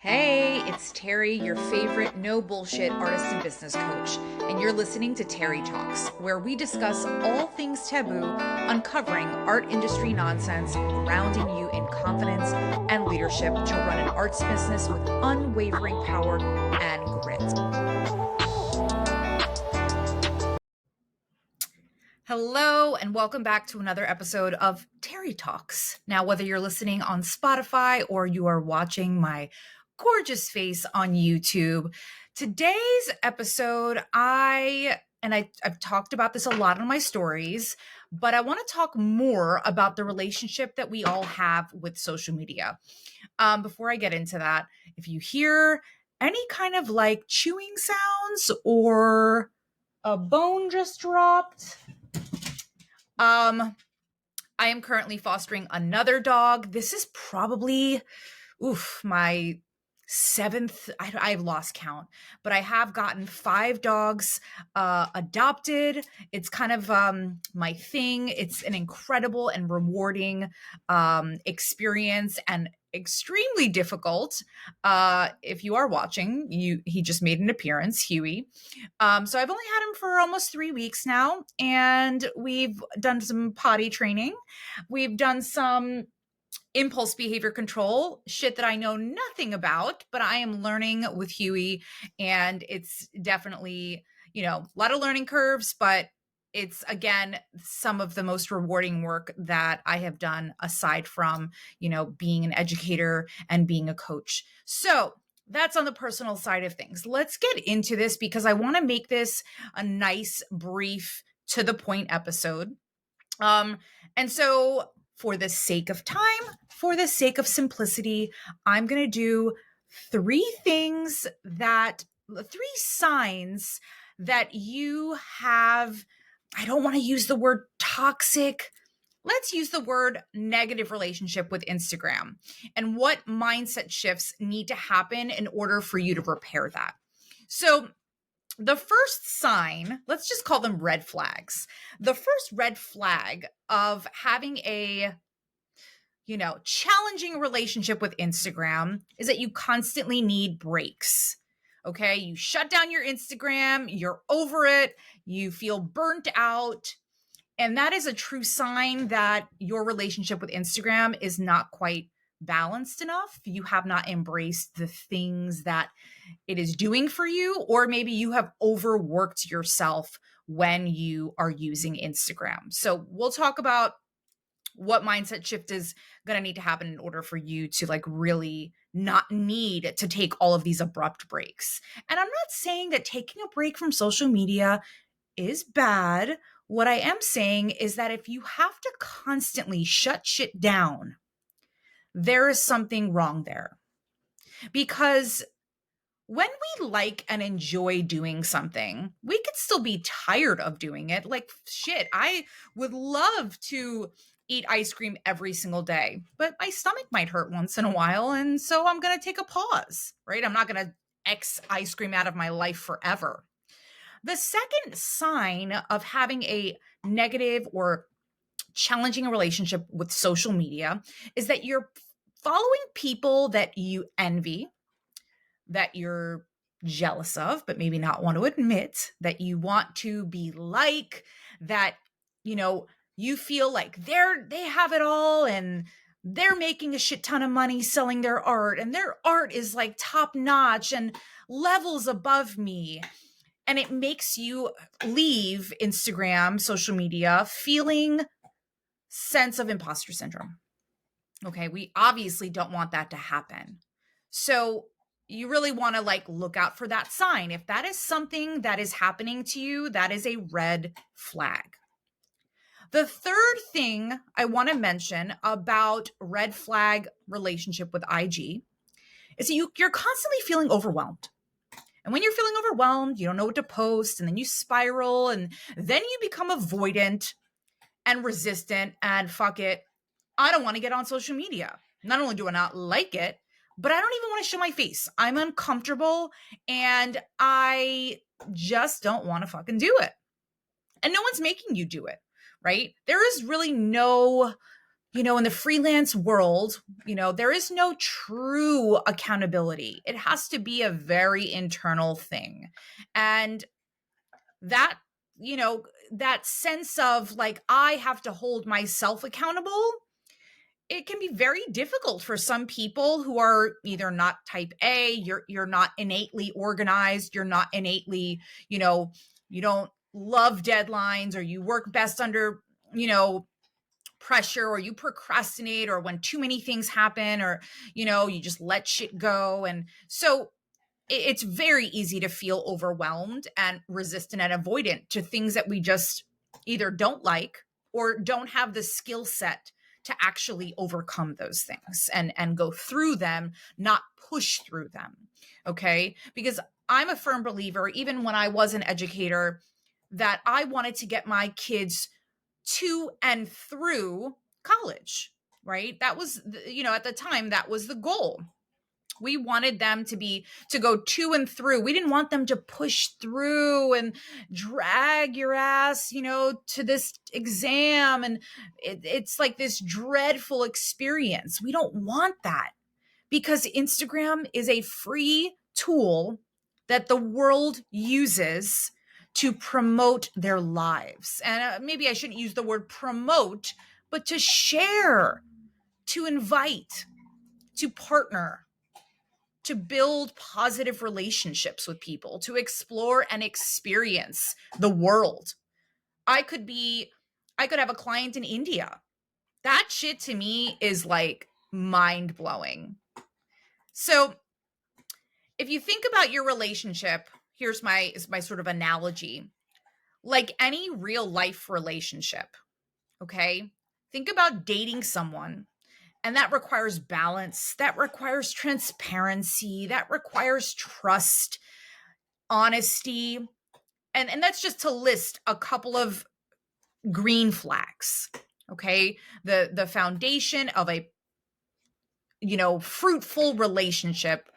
Hey, it's Terry, your favorite no bullshit artist and business coach, and you're listening to Terry Talks, where we discuss all things taboo, uncovering art industry nonsense, grounding you in confidence and leadership to run an arts business with unwavering power and grit. Hello, and welcome back to another episode of Terry Talks. Now, whether you're listening on Spotify or you are watching my gorgeous face on YouTube, today's episode, I've talked about this a lot on my stories, but I want to talk more about the relationship that we all have with social media. Before I get into that, if you hear any kind of like chewing sounds or a bone just dropped, I am currently fostering another dog. This is probably, my seventh. I've lost count, but I have gotten 5 dogs adopted. It's kind of my thing. It's an incredible and rewarding experience and extremely difficult. If you are watching, he just made an appearance, Huey. So I've only had him for almost 3 weeks now, and we've done some potty training. We've done some impulse behavior control, shit that I know nothing about, but I am learning with Huey, and it's definitely, a lot of learning curves, but it's again some of the most rewarding work that I have done aside from, being an educator and being a coach. So that's on the personal side of things. Let's get into this because I want to make this a nice, brief, to the point episode. And so for the sake of time, for the sake of simplicity, I'm going to do 3 signs that you have. I don't want to use the word toxic. Let's use the word negative relationship with Instagram and what mindset shifts need to happen in order for you to repair that. So the first sign, let's just call them red flags. The first red flag of having a, challenging relationship with Instagram is that you constantly need breaks. Okay. You shut down your Instagram, you're over it, you feel burnt out. And that is a true sign that your relationship with Instagram is not quite balanced enough. You have not embraced the things that it is doing for you, or maybe you have overworked yourself when you are using Instagram. So we'll talk about what mindset shift is going to need to happen in order for you to like really not need to take all of these abrupt breaks. And I'm not saying that taking a break from social media is bad. What I am saying is that if you have to constantly shut shit down, there is something wrong there. Because when we like and enjoy doing something, we could still be tired of doing it. Like, shit, I would love to eat ice cream every single day, but my stomach might hurt once in a while. And so I'm going to take a pause, right? I'm not going to X ice cream out of my life forever. The second sign of having a negative or challenging relationship with social media is that you're following people that you envy, that you're jealous of, but maybe not want to admit, that you want to be like, that, you feel like they have it all and they're making a shit ton of money selling their art and their art is like top notch and levels above me. And it makes you leave Instagram, social media, feeling sense of imposter syndrome. Okay, we obviously don't want that to happen. So you really want to like look out for that sign. If that is something that is happening to you, that is a red flag. The third thing I want to mention about red flag relationship with IG is that you're constantly feeling overwhelmed. And when you're feeling overwhelmed, you don't know what to post, and then you spiral, and then you become avoidant and resistant, and fuck it, I don't want to get on social media. Not only do I not like it, but I don't even want to show my face. I'm uncomfortable, and I just don't want to fucking do it. And no one's making you do it, right? There is really no in the freelance world, there is no true accountability. It has to be a very internal thing. And that, that sense of like, I have to hold myself accountable, it can be very difficult for some people who are either not type A, you're not innately organized, you're not innately, you don't love deadlines, or you work best under, pressure, or you procrastinate, or when too many things happen, or you just let shit go. And so it's very easy to feel overwhelmed and resistant and avoidant to things that we just either don't like or don't have the skill set to actually overcome those things and go through them, not push through them. Okay? Because I'm a firm believer, even when I was an educator, that I wanted to get my kids to and through college, right? That was, at the time, that was the goal. We wanted them to go to and through. We didn't want them to push through and drag your ass, to this exam. And it's like this dreadful experience. We don't want that, because Instagram is a free tool that the world uses to promote their lives. And maybe I shouldn't use the word promote, but to share, to invite, to partner, to build positive relationships with people, to explore and experience the world. I could have a client in India. That shit to me is like mind blowing. So if you think about your relationship, here's my sort of analogy. Like any real life relationship, okay? Think about dating someone, and that requires balance, that requires transparency, that requires trust, honesty. And that's just to list a couple of green flags, okay? The foundation of a fruitful relationship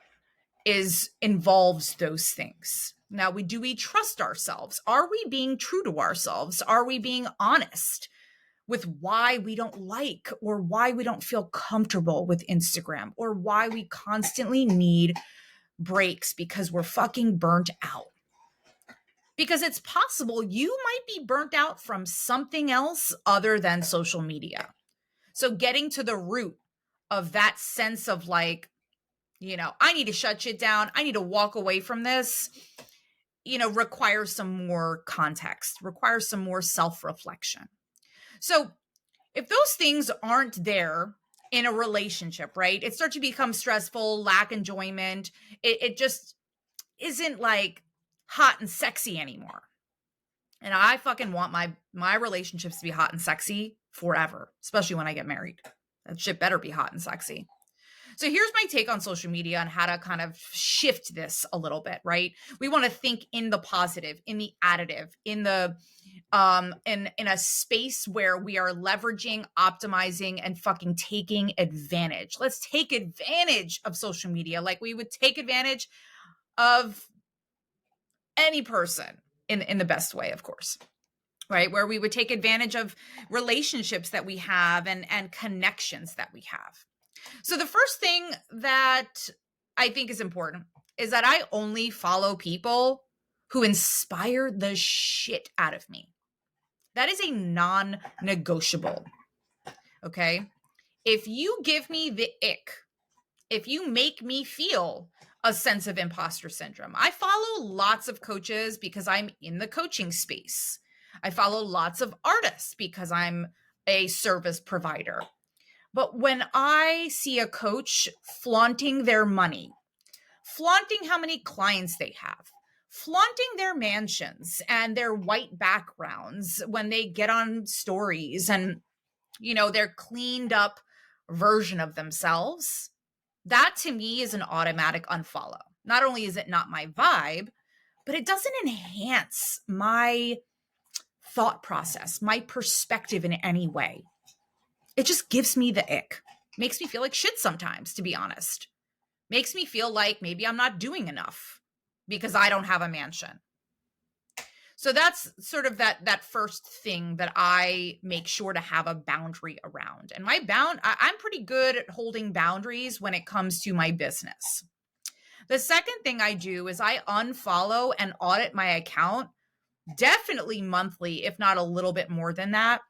involves those things. Now, do we trust ourselves? Are we being true to ourselves? Are we being honest with why we don't like or why we don't feel comfortable with Instagram, or why we constantly need breaks because we're fucking burnt out? Because it's possible you might be burnt out from something else other than social media. So getting to the root of that sense of like, I need to shut shit down, I need to walk away from this, requires some more context, requires some more self-reflection. So if those things aren't there in a relationship, right, it starts to become stressful, lack enjoyment. It just isn't like hot and sexy anymore. And I fucking want my relationships to be hot and sexy forever, especially when I get married. That shit better be hot and sexy. So here's my take on social media and how to kind of shift this a little bit, right? We want to think in the positive, in the additive, in the in a space where we are leveraging, optimizing, and fucking taking advantage. Let's take advantage of social media like we would take advantage of any person in the best way, of course. Right? Where we would take advantage of relationships that we have and connections that we have. So the first thing that I think is important is that I only follow people who inspire the shit out of me. That is a non-negotiable. Okay? If you give me the ick, if you make me feel a sense of imposter syndrome, I follow lots of coaches because I'm in the coaching space. I follow lots of artists because I'm a service provider. But when I see a coach flaunting their money, flaunting how many clients they have, flaunting their mansions and their white backgrounds when they get on stories and, their cleaned up version of themselves, that to me is an automatic unfollow. Not only is it not my vibe, but it doesn't enhance my thought process, my perspective in any way. It just gives me the ick. Makes me feel like shit sometimes, to be honest. Makes me feel like maybe I'm not doing enough because I don't have a mansion. So that's sort of that first thing that I make sure to have a boundary around. And I'm pretty good at holding boundaries when it comes to my business. The second thing I do is I unfollow and audit my account, definitely monthly, if not a little bit more than that.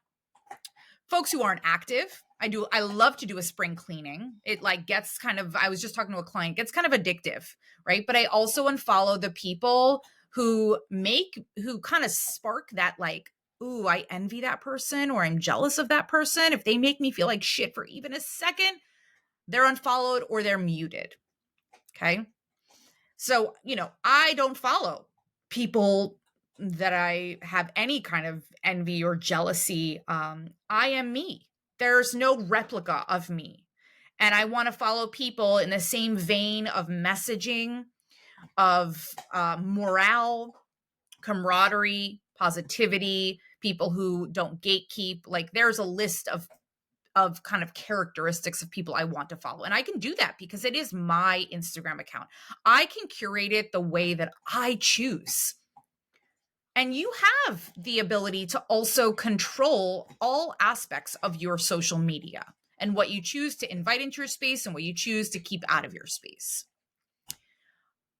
Folks who aren't active, I love to do a spring cleaning. It like gets kind of, I was just talking to a client, gets kind of addictive, right? But I also unfollow the people who kind of spark that like, ooh, I envy that person or I'm jealous of that person. If they make me feel like shit for even a second, they're unfollowed or they're muted. Okay. So, I don't follow people that I have any kind of envy or jealousy. I am me. There's no replica of me. And I want to follow people in the same vein of messaging, of morale, camaraderie, positivity, people who don't gatekeep. Like there's a list of kind of characteristics of people I want to follow. And I can do that because it is my Instagram account. I can curate it the way that I choose. And you have the ability to also control all aspects of your social media and what you choose to invite into your space and what you choose to keep out of your space.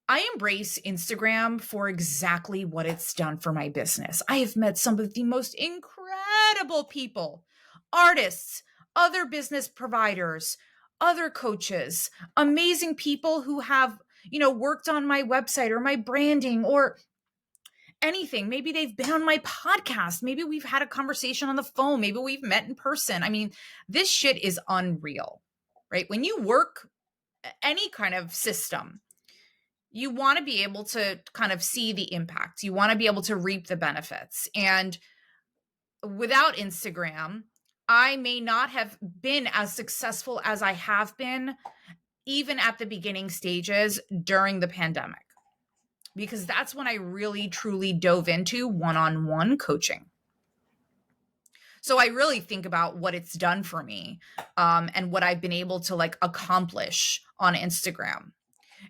I embrace Instagram for exactly what it's done for my business. I have met some of the most incredible people, artists, other business providers, other coaches, amazing people who have, worked on my website or my branding or anything. Maybe they've been on my podcast. Maybe we've had a conversation on the phone. Maybe we've met in person. I mean, this shit is unreal, right? When you work any kind of system, you want to be able to kind of see the impact. You want to be able to reap the benefits. And without Instagram, I may not have been as successful as I have been, even at the beginning stages during the pandemic, because that's when I really, truly dove into one-on-one coaching. So I really think about what it's done for me, and what I've been able to like accomplish on Instagram.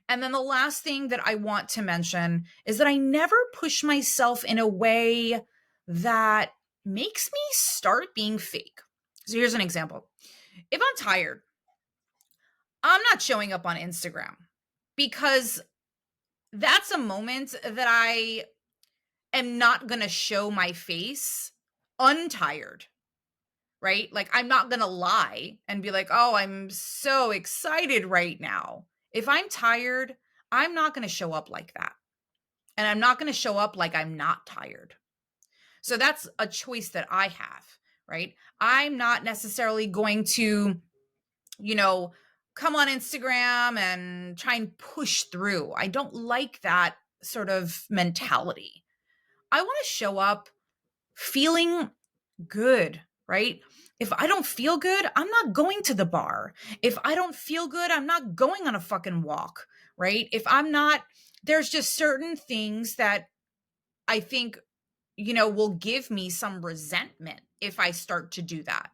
And then the last thing that I want to mention is that I never push myself in a way that makes me start being fake. So here's an example. If I'm tired, I'm not showing up on Instagram because that's a moment that I am not going to show my face untired, right? Like I'm not going to lie and be like, oh, I'm so excited right now. If I'm tired, I'm not going to show up like that. And I'm not going to show up like I'm not tired. So that's a choice that I have, right? I'm not necessarily going to, come on Instagram and try and push through. I don't like that sort of mentality. I want to show up feeling good, right? If I don't feel good, I'm not going to the bar. If I don't feel good, I'm not going on a fucking walk, right? There's just certain things that I think, will give me some resentment if I start to do that.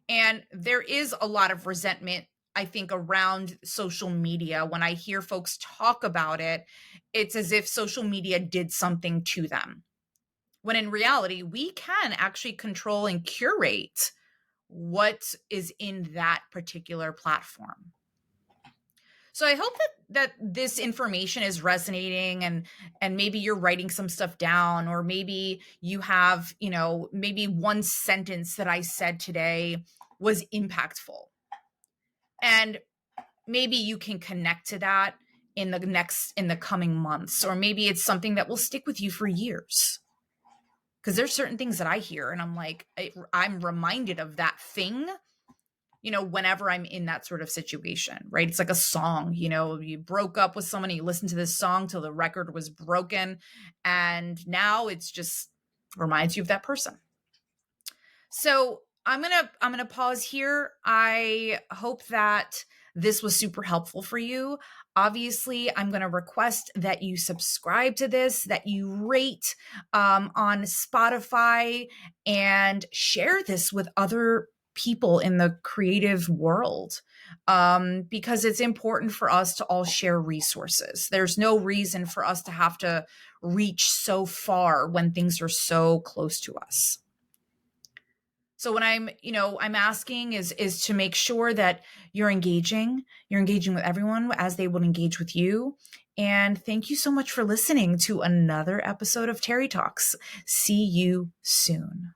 And there is a lot of resentment, I think, around social media. When I hear folks talk about it, it's as if social media did something to them. When in reality, we can actually control and curate what is in that particular platform. So I hope that this information is resonating, and maybe you're writing some stuff down, or maybe you have, maybe one sentence that I said today was impactful. And maybe you can connect to that in the coming months, or maybe it's something that will stick with you for years. Because there's certain things that I hear and I'm like, I'm reminded of that thing, whenever I'm in that sort of situation, right? It's like a song, you broke up with someone and you listen to this song till the record was broken. And now it's just reminds you of that person. So I'm going to pause here. I hope that this was super helpful for you. Obviously, I'm going to request that you subscribe to this, that you rate on Spotify, and share this with other people in the creative world. because it's important for us to all share resources. There's no reason for us to have to reach so far when things are so close to us. So when I'm asking is to make sure that you're engaging with everyone as they would engage with you. And thank you so much for listening to another episode of Terry Talks. See you soon.